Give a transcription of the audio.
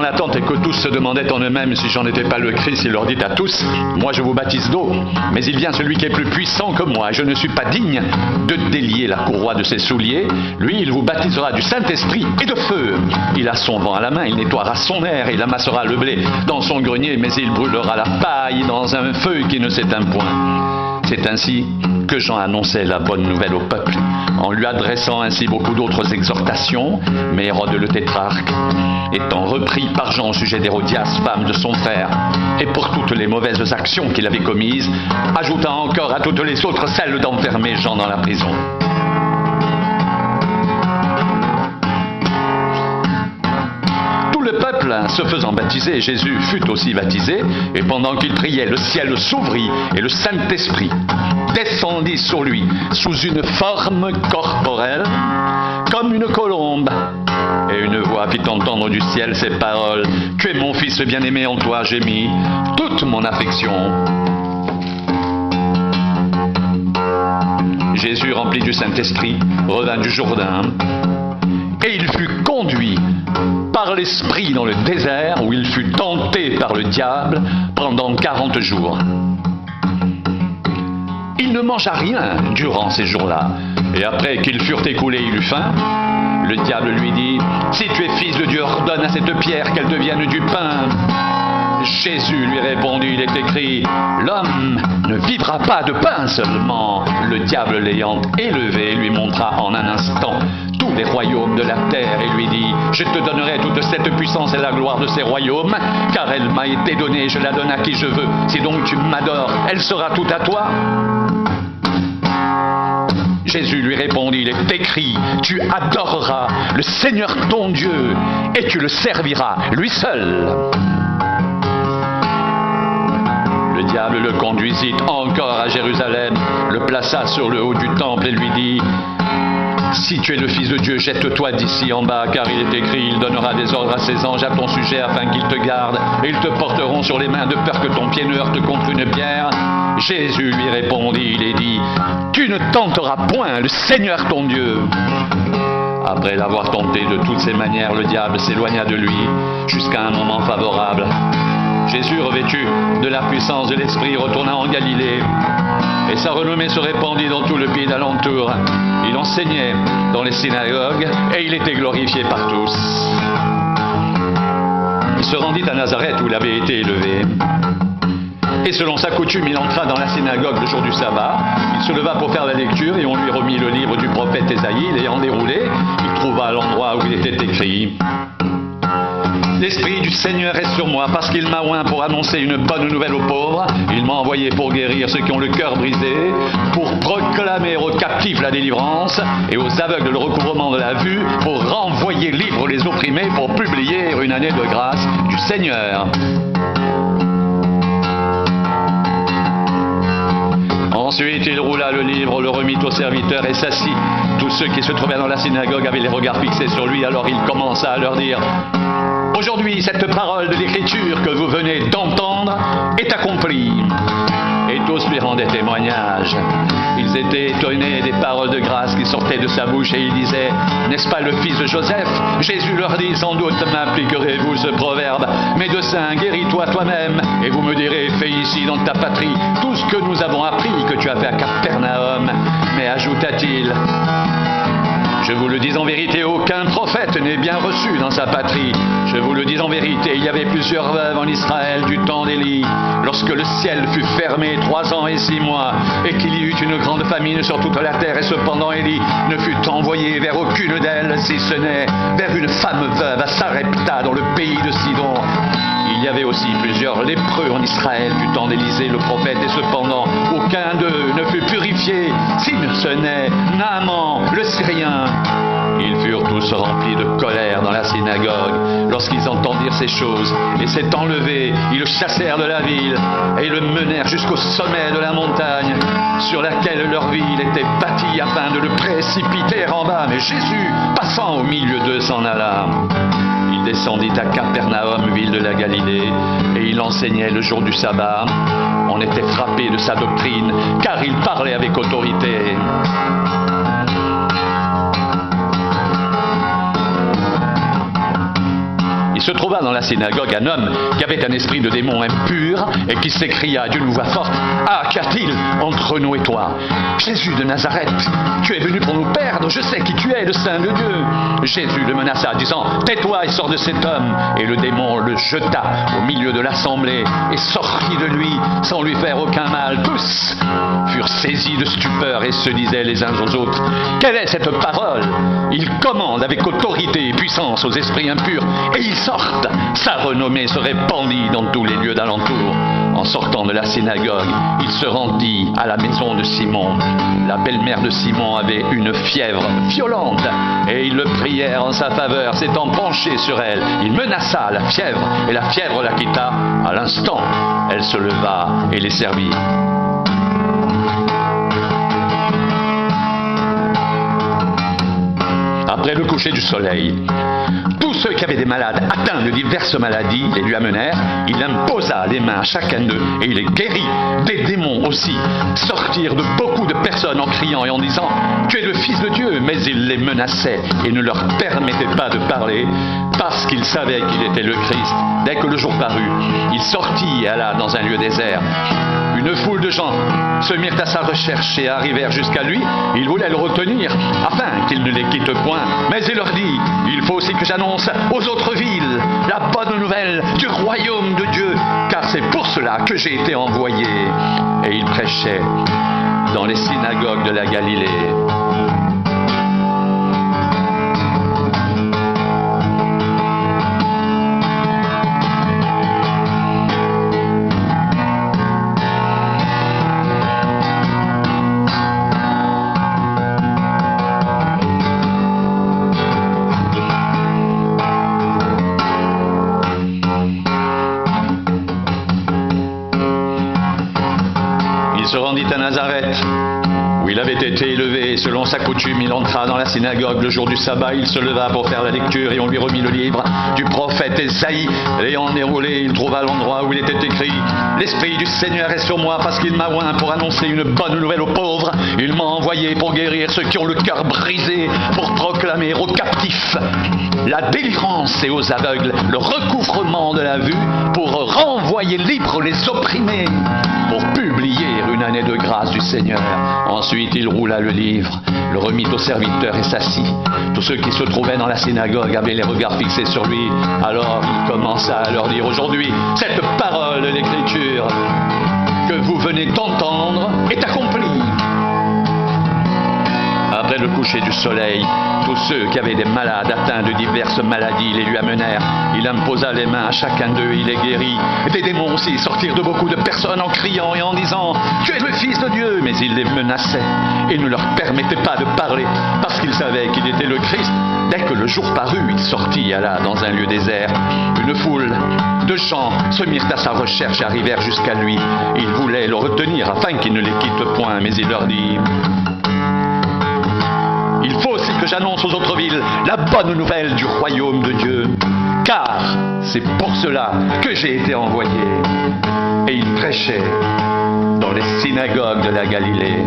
l'attente et que tous se demandaient en eux-mêmes si j'en étais pas le Christ, il leur dit à tous, moi je vous baptise d'eau, mais il vient celui qui est plus puissant que moi, et je ne suis pas digne de délier la courroie de ses souliers. Lui, il vous baptisera du Saint-Esprit et de feu. Il a son vent à la main, il nettoiera son air, il amassera le blé dans son grenier, mais il brûlera la paille dans un feu qui ne s'éteint point. C'est ainsi que Jean annonçait la bonne nouvelle au peuple, en lui adressant ainsi beaucoup d'autres exhortations, mais Hérode le tétrarque, étant repris par Jean au sujet d'Hérodias, femme de son frère, et pour toutes les mauvaises actions qu'il avait commises, ajouta encore à toutes les autres celle d'enfermer Jean dans la prison. Le peuple se faisant baptiser, Jésus fut aussi baptisé, et pendant qu'il priait, le ciel s'ouvrit, et le Saint-Esprit descendit sur lui, sous une forme corporelle, comme une colombe. Et une voix fit entendre du ciel ces paroles, « Tu es mon fils bien-aimé, en toi j'ai mis toute mon affection. » Jésus, rempli du Saint-Esprit, revint du Jourdain, et il fut conduit par l'Esprit dans le désert, où il fut tenté par le diable pendant 40 jours. Il ne mangea rien durant ces jours-là, et après qu'ils furent écoulés, il eut faim. Le diable lui dit, « Si tu es fils de Dieu, ordonne à cette pierre qu'elle devienne du pain. » Jésus lui répondit, il est écrit, « L'homme ne vivra pas de pain seulement. » Le diable l'ayant élevé lui montra en un instant tous les royaumes de la terre et lui dit, « Je te donnerai toute cette puissance et la gloire de ces royaumes, car elle m'a été donnée, je la donne à qui je veux. Si donc tu m'adores, elle sera toute à toi. » Jésus lui répondit, il est écrit, « Tu adoreras le Seigneur ton Dieu et tu le serviras, lui seul. » Le diable le conduisit encore à Jérusalem, le plaça sur le haut du temple et lui dit, « Si tu es le Fils de Dieu, jette-toi d'ici en bas, car il est écrit, il donnera des ordres à ses anges à ton sujet afin qu'ils te gardent, et ils te porteront sur les mains de peur que ton pied ne heurte contre une pierre. » Jésus lui répondit, il est dit, « Tu ne tenteras point le Seigneur ton Dieu. » Après l'avoir tenté de toutes ses manières, le diable s'éloigna de lui jusqu'à un moment favorable. Jésus, revêtu de la puissance de l'Esprit, retourna en Galilée, et sa renommée se répandit dans tout le pays d'alentour. Il enseignait dans les synagogues, et il était glorifié par tous. Il se rendit à Nazareth, où il avait été élevé. Et selon sa coutume, il entra dans la synagogue le jour du sabbat. Il se leva pour faire la lecture, et on lui remit le livre du prophète Ésaïe. L'ayant déroulé, il trouva l'endroit où il était écrit, L'Esprit du Seigneur est sur moi, parce qu'il m'a oint pour annoncer une bonne nouvelle aux pauvres. Il m'a envoyé pour guérir ceux qui ont le cœur brisé, pour proclamer aux captifs la délivrance et aux aveugles le recouvrement de la vue, pour renvoyer libres les opprimés, pour publier une année de grâce du Seigneur. Ensuite, il roula le livre, le remit au serviteur et s'assit. Tous ceux qui se trouvaient dans la synagogue avaient les regards fixés sur lui, alors il commença à leur dire, « Aujourd'hui, cette parole de l'Écriture que vous venez d'entendre est accomplie. » Et tous lui rendaient témoignage. Ils étaient étonnés des paroles de grâce qui sortaient de sa bouche et ils disaient, « N'est-ce pas le fils de Joseph ?» Jésus leur dit, « Sans doute m'appliquerez-vous ce proverbe, médecin, guéris-toi toi-même, et vous me direz, fais ici dans ta patrie tout ce que nous avons appris que tu as fait à Capernaum. » Mais ajouta-t-il, « Je vous le dis en vérité, aucun prophète n'est bien reçu dans sa patrie. Je vous le dis en vérité, il y avait plusieurs veuves en Israël du temps d'Élie, lorsque le ciel fut fermé 3 ans et 6 mois, et qu'il y eut une grande famine sur toute la terre, et cependant Élie ne fut envoyé vers aucune d'elles, si ce n'est vers une femme veuve à Sarepta, dans le pays de Sidon. Il y avait aussi plusieurs lépreux en Israël du temps d'Élisée le prophète, et cependant aucun d'eux ne fut purifié, si ce n'est Naaman le Syrien. Ils furent tous remplis de colère dans la synagogue lorsqu'ils entendirent ces choses, et s'étant levés, ils le chassèrent de la ville et le menèrent jusqu'au sommet de la montagne sur laquelle leur ville était bâtie afin de le précipiter en bas. Mais Jésus, passant au milieu d'eux, s'en alla. Il descendit à Capernaum, ville de la Galilée, et il enseignait le jour du sabbat. On était frappé de sa doctrine, car il parlait avec autorité. Il se trouva dans la synagogue un homme qui avait un esprit de démon impur et qui s'écria d'une voix forte: « Ah, qu'y a-t-il entre nous et toi? Jésus de Nazareth, tu es venu pour nous perdre, je sais qui tu es, le Saint de Dieu. » Jésus le menaça, disant: « Tais-toi et sors de cet homme. » Et le démon le jeta au milieu de l'assemblée et sortit de lui sans lui faire aucun mal. Tous furent saisis de stupeur et se disaient les uns aux autres: « Quelle est cette parole? Il commande avec autorité et puissance aux esprits impurs, et ils sortent. » Sa renommée se répandit dans tous les lieux d'alentour. En sortant de la synagogue, il se rendit à la maison de Simon. La belle-mère de Simon avait une fièvre violente, et ils le prièrent en sa faveur. S'étant penché sur elle, il menaça la fièvre, et la fièvre la quitta. À l'instant, elle se leva et les servit. Après le coucher du soleil, tous ceux qui avaient des malades atteints de diverses maladies les lui amenèrent. Il imposa les mains à chacun d'eux et il les guérit. Des démons aussi sortirent de beaucoup de personnes en criant et en disant: « Tu es le Fils de Dieu !» Mais il les menaçait et ne leur permettait pas de parler parce qu'il savait qu'il était le Christ. Dès que le jour parut, il sortit et alla dans un lieu désert. Une foule de gens se mirent à sa recherche et arrivèrent jusqu'à lui. Ils voulaient le retenir afin qu'il ne les quitte point. Mais il leur dit: « Il faut aussi que j'annonce aux autres villes la bonne nouvelle du royaume de Dieu, car c'est pour cela que j'ai été envoyé. » Et il prêchait dans les synagogues de la Galilée. Il se rendit à Nazareth, où il avait été élevé. Selon sa coutume, il entra dans la synagogue le jour du sabbat. Il se leva pour faire la lecture et on lui remit le livre du prophète Ésaïe. L'ayant déroulé, il trouva l'endroit où il était écrit: « L'Esprit du Seigneur est sur moi parce qu'il m'a oint pour annoncer une bonne nouvelle aux pauvres. Il m'a envoyé pour guérir ceux qui ont le cœur brisé, pour proclamer aux captifs la délivrance et aux aveugles le recouvrement de la vue, pour renvoyer libres les opprimés, pour publier une année de grâce du Seigneur. » Ensuite, il roula le livre, le remit au serviteur et s'assit. Tous ceux qui se trouvaient dans la synagogue avaient les regards fixés sur lui. Alors il commença à leur dire: « Aujourd'hui, cette parole de l'Écriture que vous venez d'entendre est accomplie. » Après le coucher du soleil, tous ceux qui avaient des malades atteints de diverses maladies les lui amenèrent. Il imposa les mains à chacun d'eux, il les guérit. Des démons aussi sortirent de beaucoup de personnes en criant et en disant: « Tu es le Fils de Dieu !» Mais il les menaçait et ne leur permettait pas de parler parce qu'il savait qu'il était le Christ. Dès que le jour parut, il sortit et alla dans un lieu désert. Une foule de gens se mirent à sa recherche et arrivèrent jusqu'à lui. Ils voulaient le retenir afin qu'il ne les quitte point, mais il leur dit: « Il faut aussi que j'annonce aux autres villes la bonne nouvelle du royaume de Dieu, car c'est pour cela que j'ai été envoyé. » Et il prêchait dans les synagogues de la Galilée.